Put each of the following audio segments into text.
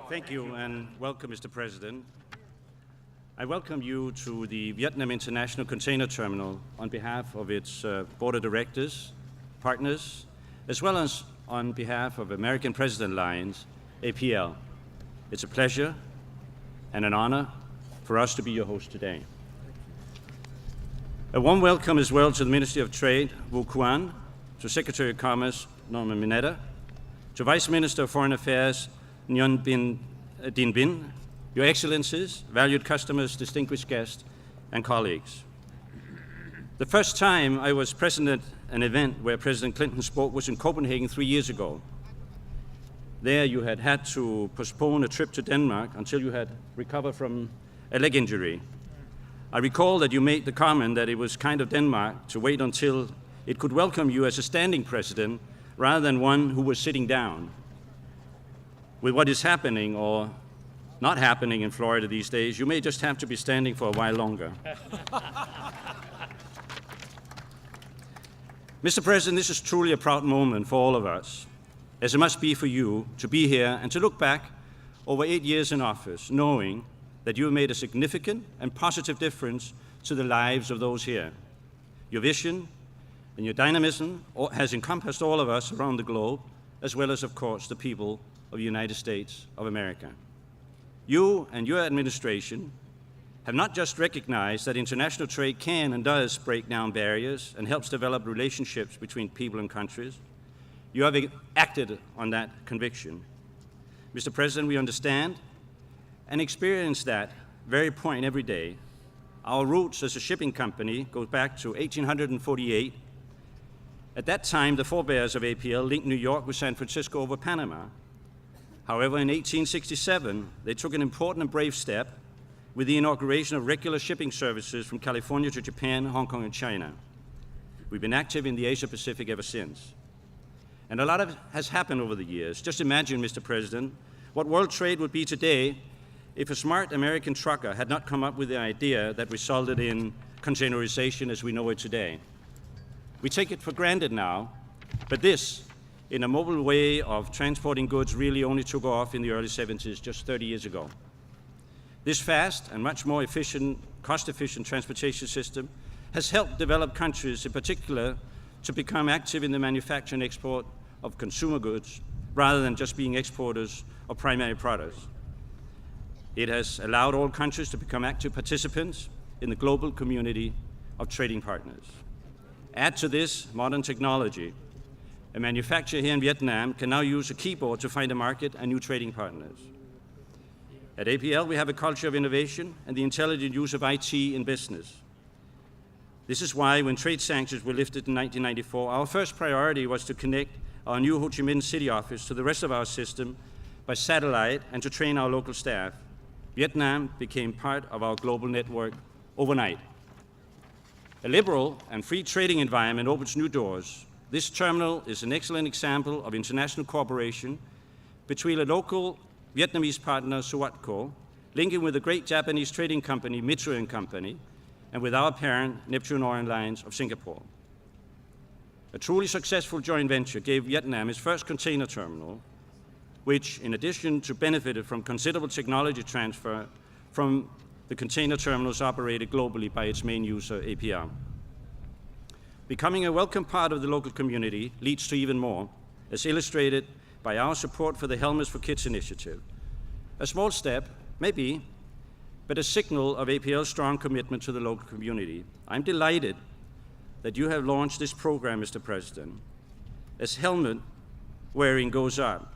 Thank you and welcome, Mr. President. I welcome you to the Vietnam International Container Terminal on behalf of its board of directors, partners, as well as on behalf of American President Alliance, APL. It's a pleasure and an honor for us to be your host today. A warm welcome as well to the Ministry of Trade, Wu Quan, to Secretary of Commerce, Norman Mineta, to Vice Minister of Foreign Affairs, Nguyen Dinh Binh, Your Excellencies, valued customers, distinguished guests, and colleagues. The first time I was present at an event where President Clinton spoke was in Copenhagen 3 years ago. There you had to postpone a trip to Denmark until you had recovered from a leg injury. I recall that you made the comment that it was kind of Denmark to wait until it could welcome you as a standing president rather than one who was sitting down. With what is happening or not happening in Florida these days, you may just have to be standing for a while longer. Mr. President, this is truly a proud moment for all of us, as it must be for you to be here and to look back over 8 years in office, knowing that you have made a significant and positive difference to the lives of those here. Your vision and your dynamism has encompassed all of us around the globe, as well as, of course, the people of the United States of America. You and your administration have not just recognized that international trade can and does break down barriers and helps develop relationships between people and countries. You have acted on that conviction. Mr. President, we understand and experience that very point every day. Our roots as a shipping company go back to 1848. At that time, the forebears of APL linked New York with San Francisco over Panama. However, in 1867, they took an important and brave step with the inauguration of regular shipping services from California to Japan, Hong Kong, and China. We've been active in the Asia-Pacific ever since. And a lot has happened over the years. Just imagine, Mr. President, what world trade would be today if a smart American trucker had not come up with the idea that resulted in containerization as we know it today. We take it for granted now, but this, in a mobile way of transporting goods, really only took off in the early 70s, just 30 years ago. This fast and much more efficient, cost-efficient transportation system has helped developed countries in particular to become active in the manufacture and export of consumer goods rather than just being exporters of primary products. It has allowed all countries to become active participants in the global community of trading partners. Add to this modern technology. A manufacturer here in Vietnam can now use a keyboard to find a market and new trading partners. At APL, we have a culture of innovation and the intelligent use of IT in business. This is why when trade sanctions were lifted in 1994, our first priority was to connect our new Ho Chi Minh City office to the rest of our system by satellite and to train our local staff. Vietnam became part of our global network overnight. A liberal and free trading environment opens new doors. This terminal is an excellent example of international cooperation between a local Vietnamese partner, Suatco, linking with a great Japanese trading company, Mitsui & Company, and with our parent, Neptune Orient Lines of Singapore. A truly successful joint venture gave Vietnam its first container terminal, which, in addition to benefited from considerable technology transfer from the container terminals operated globally by its main user, APL. Becoming a welcome part of the local community leads to even more, as illustrated by our support for the Helmets for Kids initiative. A small step, maybe, but a signal of APL's strong commitment to the local community. I'm delighted that you have launched this program, Mr. President. As helmet wearing goes up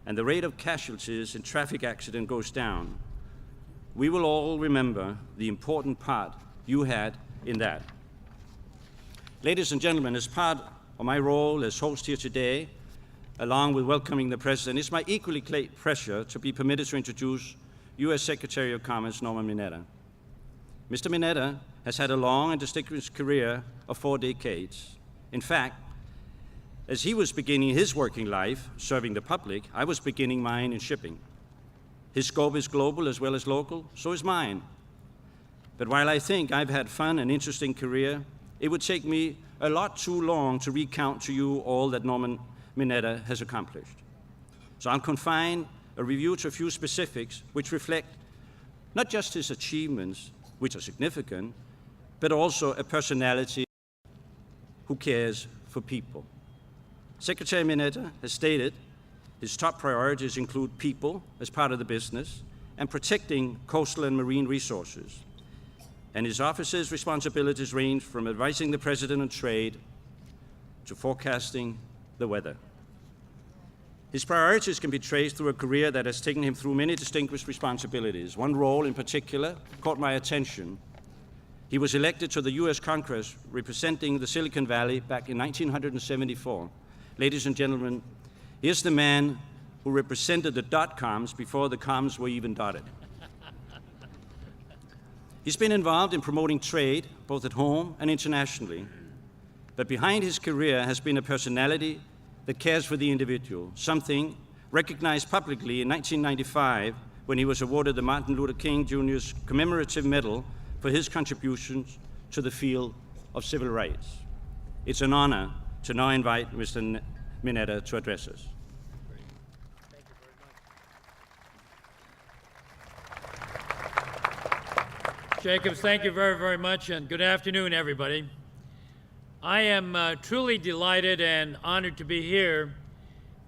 and the rate of casualties in traffic accident goes down, we will all remember the important part you had in that. Ladies and gentlemen, as part of my role as host here today, along with welcoming the President, it's my equally great pleasure to be permitted to introduce U.S. Secretary of Commerce, Norman Mineta. Mr. Mineta has had a long and distinguished career of 4 decades. In fact, as he was beginning his working life serving the public, I was beginning mine in shipping. His scope is global as well as local, so is mine. But while I think I've had fun and interesting career, it would take me a lot too long to recount to you all that Norman Mineta has accomplished. So I'll confine a review to a few specifics which reflect not just his achievements, which are significant, but also a personality who cares for people. Secretary Mineta has stated his top priorities include people as part of the business and protecting coastal and marine resources. And his office's responsibilities range from advising the President on trade to forecasting the weather. His priorities can be traced through a career that has taken him through many distinguished responsibilities. One role in particular caught my attention. He was elected to the US Congress representing the Silicon Valley back in 1974. Ladies and gentlemen, here's the man who represented the dot-coms before the coms were even dotted. He's been involved in promoting trade, both at home and internationally. But behind his career has been a personality that cares for the individual, something recognized publicly in 1995 when he was awarded the Martin Luther King Jr.'s commemorative medal for his contributions to the field of civil rights. It's an honor to now invite Mr. Mineta to address us. Jacobs, thank you very, very much, and good afternoon, everybody. I am truly delighted and honored to be here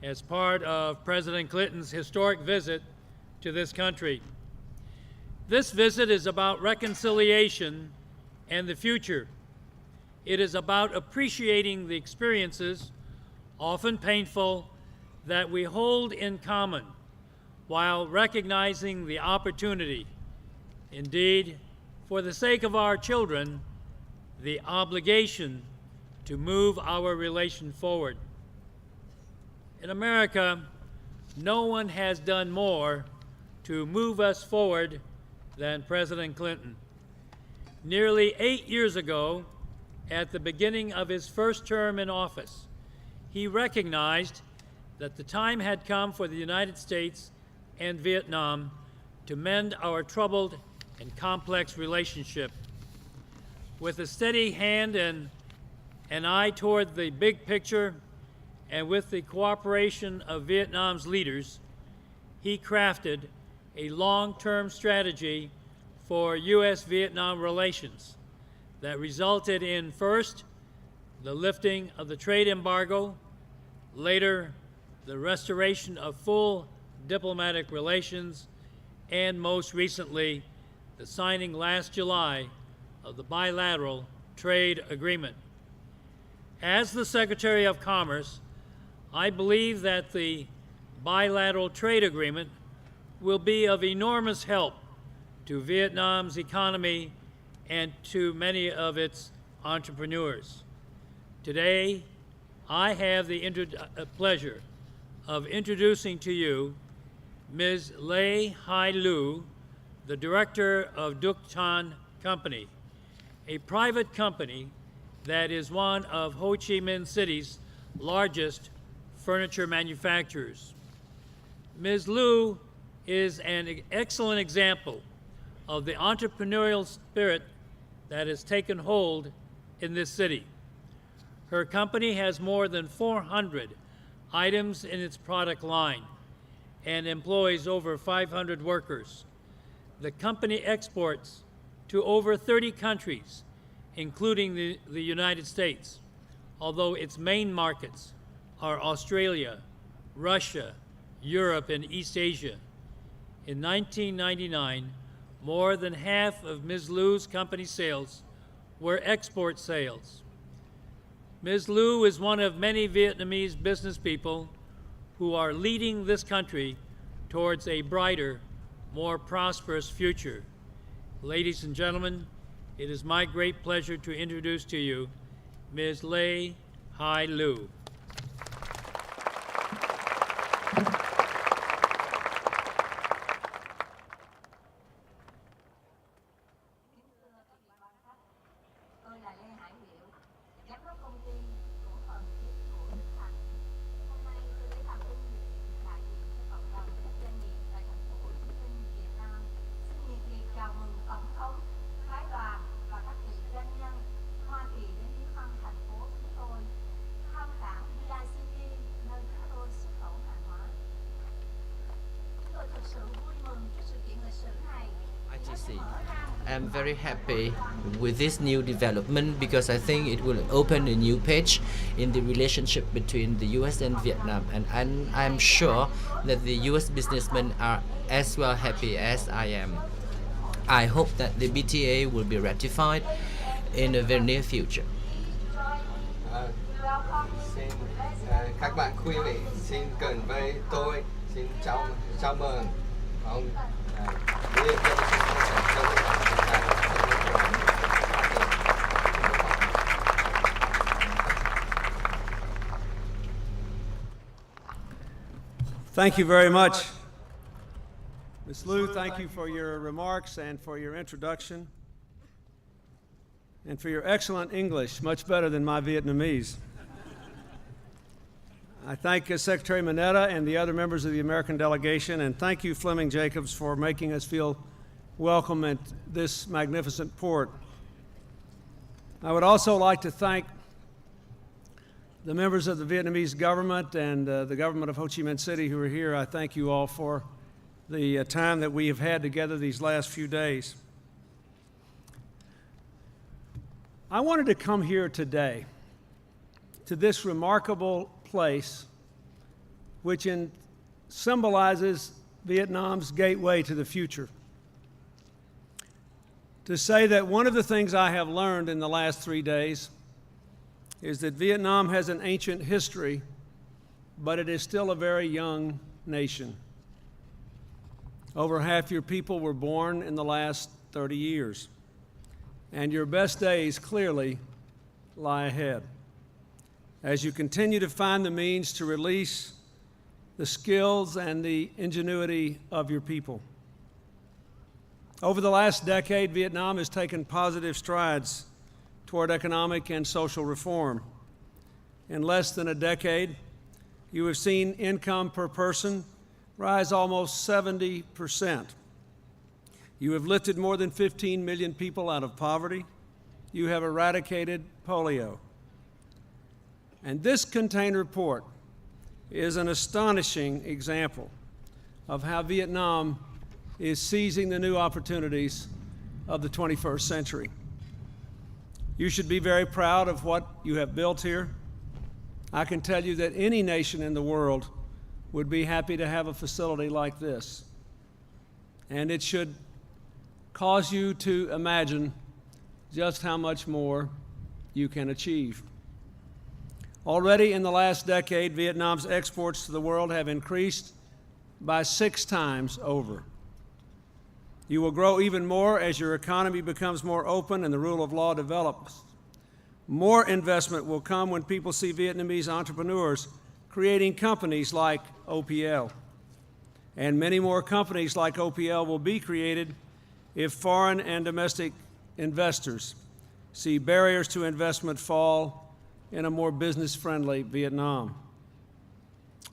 as part of President Clinton's historic visit to this country. This visit is about reconciliation and the future. It is about appreciating the experiences, often painful, that we hold in common while recognizing the opportunity, indeed, for the sake of our children, the obligation to move our relation forward. In America, no one has done more to move us forward than President Clinton. Nearly 8 years ago, at the beginning of his first term in office, he recognized that the time had come for the United States and Vietnam to mend our troubled and complex relationship. With a steady hand and an eye toward the big picture, and with the cooperation of Vietnam's leaders, he crafted a long-term strategy for U.S.-Vietnam relations that resulted in, first, the lifting of the trade embargo, later, the restoration of full diplomatic relations, and most recently, the signing last July of the bilateral trade agreement. As the Secretary of Commerce, I believe that the bilateral trade agreement will be of enormous help to Vietnam's economy and to many of its entrepreneurs. Today, I have the pleasure of introducing to you Ms. Lê Hai Lu, the director of Duc Tan Company, a private company that is one of Ho Chi Minh City's largest furniture manufacturers. Ms. Lu is an excellent example of the entrepreneurial spirit that has taken hold in this city. Her company has more than 400 items in its product line and employs over 500 workers. The company exports to over 30 countries, including the United States, although its main markets are Australia, Russia, Europe, and East Asia. In 1999, more than half of Ms. Lu's company sales were export sales. Ms. Lu is one of many Vietnamese business people who are leading this country towards a brighter, more prosperous future. Ladies and gentlemen, it is my great pleasure to introduce to you Ms. Lê Hai Lu. Hoa Kỳ đến viếng thăm thành phố chúng tôi, tham khảo ITC. I'm very happy with this new development because I think it will open a new page in the relationship between the US and Vietnam, and I'm sure that the US businessmen are as well happy as I am. I hope that the BTA will be ratified in a very near future. Các bạn quý vị xin gần với tôi xin chào mừng ông William Jefferson Thank you very much. Ms. Liu, thank you for your remarks and for your introduction and for your excellent English, much better than my Vietnamese. I thank Secretary Mineta and the other members of the American delegation, and thank you, Fleming Jacobs, for making us feel welcome at this magnificent port. I would also like to thank the members of the Vietnamese government and the government of Ho Chi Minh City who are here. I thank you all for the time that we have had together these last few days. I wanted to come here today to this remarkable place which symbolizes Vietnam's gateway to the future, to say that one of the things I have learned in the last 3 days is that Vietnam has an ancient history, but it is still a very young nation. Over half your people were born in the last 30 years, and your best days clearly lie ahead as you continue to find the means to release the skills and the ingenuity of your people. Over the last decade, Vietnam has taken positive strides toward economic and social reform. In less than a decade, you have seen income per person rise almost 70%. You have lifted more than 15 million people out of poverty. You have eradicated polio. And this contained report is an astonishing example of how Vietnam is seizing the new opportunities of the 21st century. You should be very proud of what you have built here. I can tell you that any nation in the world would be happy to have a facility like this. And it should cause you to imagine just how much more you can achieve. Already in the last decade, Vietnam's exports to the world have increased by 6 times over. You will grow even more as your economy becomes more open and the rule of law develops. More investment will come when people see Vietnamese entrepreneurs creating companies like OPL. And many more companies like OPL will be created if foreign and domestic investors see barriers to investment fall in a more business-friendly Vietnam.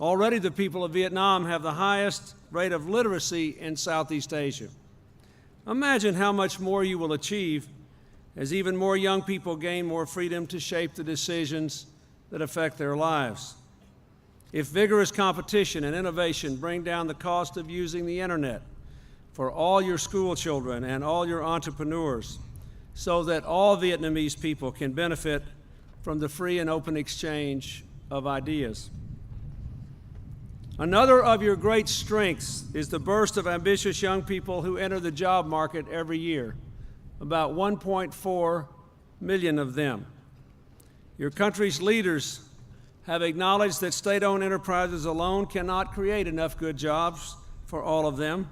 Already the people of Vietnam have the highest rate of literacy in Southeast Asia. Imagine how much more you will achieve as even more young people gain more freedom to shape the decisions that affect their lives. If vigorous competition and innovation bring down the cost of using the internet for all your school children and all your entrepreneurs, so that all Vietnamese people can benefit from the free and open exchange of ideas. Another of your great strengths is the burst of ambitious young people who enter the job market every year, about 1.4 million of them. Your country's leaders have acknowledged that state-owned enterprises alone cannot create enough good jobs for all of them,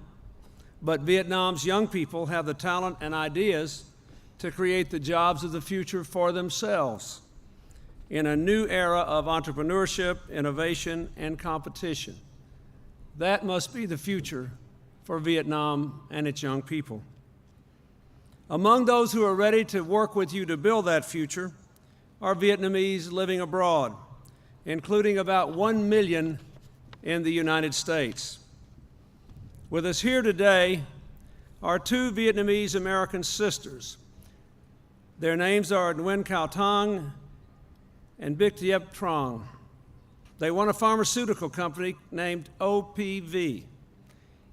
but Vietnam's young people have the talent and ideas to create the jobs of the future for themselves in a new era of entrepreneurship, innovation, and competition. That must be the future for Vietnam and its young people. Among those who are ready to work with you to build that future are Vietnamese living abroad, including about 1 million in the United States. With us here today are 2 Vietnamese American sisters. Their names are Nguyen Cao Thang and Bic Diep Trong. They run a pharmaceutical company named OPV.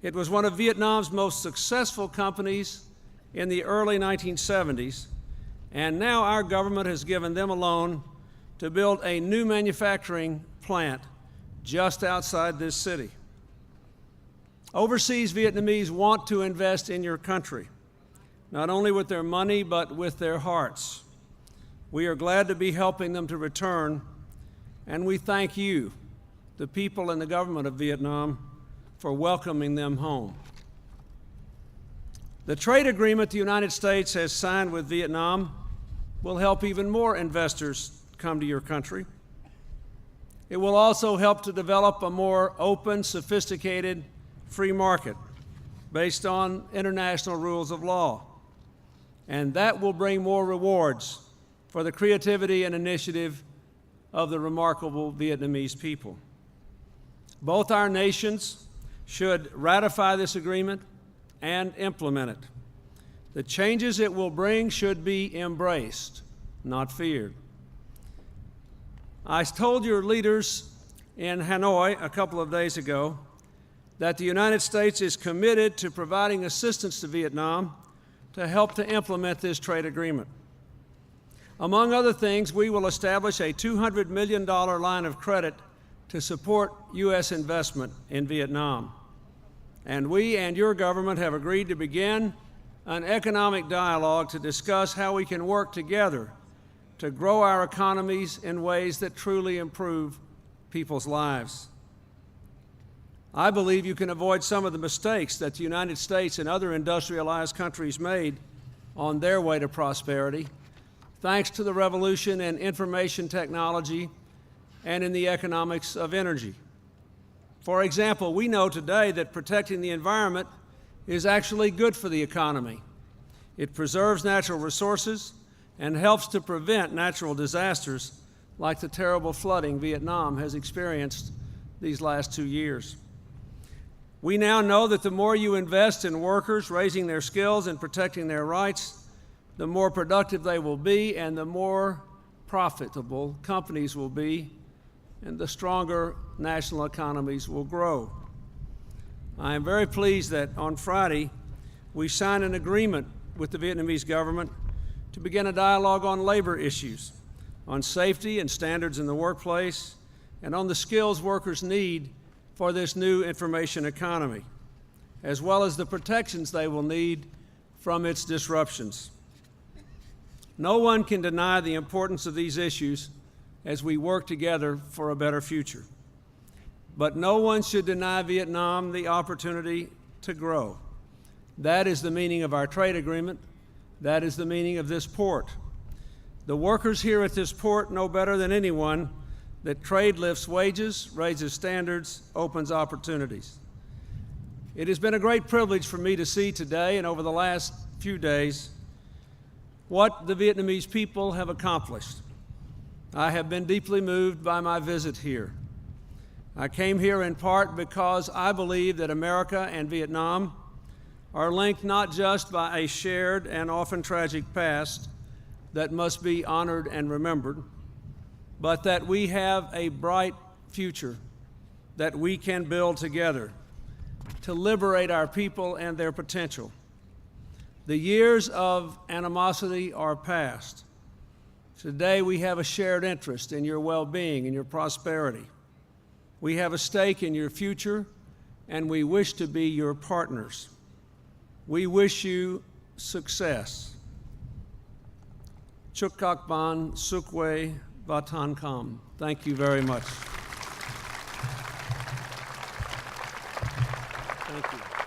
It was one of Vietnam's most successful companies in the early 1970s, and now our government has given them a loan to build a new manufacturing plant just outside this city. Overseas Vietnamese want to invest in your country, not only with their money, but with their hearts. We are glad to be helping them to return, and we thank you, the people and the government of Vietnam, for welcoming them home. The trade agreement the United States has signed with Vietnam will help even more investors come to your country. It will also help to develop a more open, sophisticated, free market based on international rules of law. And that will bring more rewards for the creativity and initiative of the remarkable Vietnamese people. Both our nations should ratify this agreement and implement it. The changes it will bring should be embraced, not feared. I told your leaders in Hanoi a couple of days ago that the United States is committed to providing assistance to Vietnam to help to implement this trade agreement. Among other things, we will establish a $200 million line of credit to support U.S. investment in Vietnam. And we and your government have agreed to begin an economic dialogue to discuss how we can work together to grow our economies in ways that truly improve people's lives. I believe you can avoid some of the mistakes that the United States and other industrialized countries made on their way to prosperity, thanks to the revolution in information technology and in the economics of energy. For example, we know today that protecting the environment is actually good for the economy. It preserves natural resources and helps to prevent natural disasters like the terrible flooding Vietnam has experienced these last 2 years. We now know that the more you invest in workers, raising their skills and protecting their rights, the more productive they will be and the more profitable companies will be, and the stronger national economies will grow. I am very pleased that on Friday we signed an agreement with the Vietnamese government to begin a dialogue on labor issues, on safety and standards in the workplace, and on the skills workers need for this new information economy, as well as the protections they will need from its disruptions. No one can deny the importance of these issues as we work together for a better future. But no one should deny Vietnam the opportunity to grow. That is the meaning of our trade agreement. That is the meaning of this port. The workers here at this port know better than anyone that trade lifts wages, raises standards, opens opportunities. It has been a great privilege for me to see today and over the last few days what the Vietnamese people have accomplished. I have been deeply moved by my visit here. I came here in part because I believe that America and Vietnam are linked not just by a shared and often tragic past that must be honored and remembered, but that we have a bright future that we can build together to liberate our people and their potential. The years of animosity are past. Today we have a shared interest in your well-being and your prosperity. We have a stake in your future, and we wish to be your partners. We wish you success. Chúc các bạn sức khỏe và thành công. Thank you very much. Thank you.